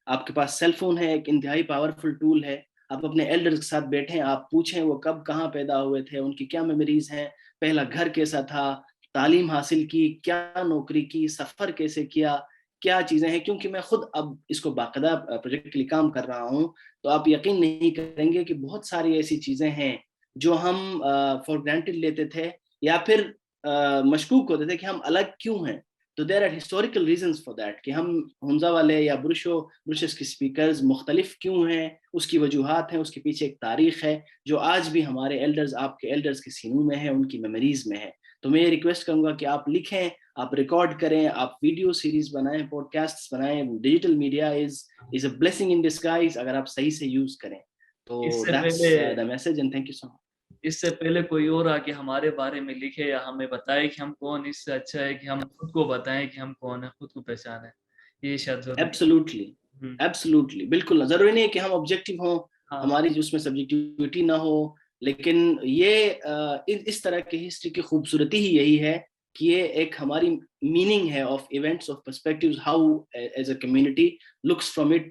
آپ کے پاس سیل فون ہے, ایک انتہائی پاورفل ٹول ہے, آپ اپنے ایلڈرز کے ساتھ بیٹھیں, آپ پوچھیں وہ کب کہاں پیدا ہوئے تھے, ان کی کیا میموریز ہیں, پہلا گھر کیسا تھا, تعلیم حاصل کی, کیا نوکری کی, سفر کیسے کیا, کیا چیزیں ہیں. کیونکہ میں خود اب اس کو باقاعدہ پروجیکٹ کے لیے کام کر رہا ہوں, تو آپ یقین نہیں کریں گے کہ بہت ساری ایسی چیزیں ہیں جو ہم فار گرانٹیڈ لیتے تھے یا پھر مشکوک ہوتے تھے کہ ہم الگ کیوں ہیں. تو there are historical reasons for that کہ ہم ہنزا والے یا برشس کی اسپیکرز مختلف کیوں ہیں, اس کی وجوہات ہیں, اس کے پیچھے ایک تاریخ ہے جو آج بھی ہمارے ایلڈرز, آپ کے ایلڈرز کے سینوں میں ہے, ان کی میموریز میں ہے. تو میں یہ ریکویسٹ کروں گا کہ آپ لکھیں, آپ ریکارڈ کریں, آپ ویڈیو سیریز بنائیں, پوڈ کاسٹ بنائیں. Digital media is a blessing in disguise اگر آپ صحیح سے یوز کریں. تو that's the message and thank you so much. اس سے پہلے کوئی اور آ کے ہمارے بارے میں لکھے یا ہمیں بتائے کہ ہم کون, اس سے اچھا ہے کہ ہم خود کو بتائیں کہ ہم کون ہیں, خود کو پہچانیں. یہ شاید ایبسولوٹلی بالکل ضروری نہیں ہے کہ ہم آبجیکٹیو ہوں, ہماری جو اس میں سبجیکٹیوٹی نہ ہو, لیکن یہ اس طرح کی ہسٹری کی خوبصورتی ہی یہی ہے کہ یہ ایک ہماری meaning ہے of events, of perspectives, how as a community looks from it,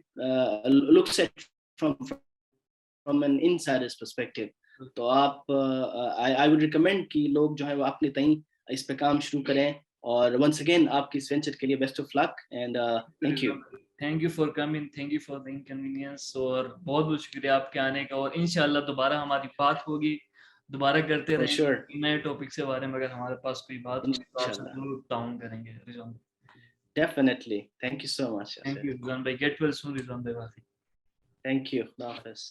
looks at from an insider's perspective. تو آپ I would recommend کہ لوگ جو ہے وہ اپنے تئیں اس پہ کام شروع کریں. اور once again آپ کی اس وینچر کے لیے best of luck and thank you. Thank you for coming, thank you for the inconvenience, اور بہت بہت شکریہ آپ کے آنے کا. اور انشاءاللہ دوبارہ ہماری بات ہوگی, دوبارہ کرتے For رہیں sure. نئے ٹاپک سے بارے میں. اگر ہمارے پاس کوئی بات ہوگی تو آپ سے انشاءاللہ. ضرور تعاون کریں گے Rizwan. Definitely. Thank you so much. Thank you Rizwan بھائی. گیٹ ویل سون رضوان بھائی. Thank you. Allah Hafiz.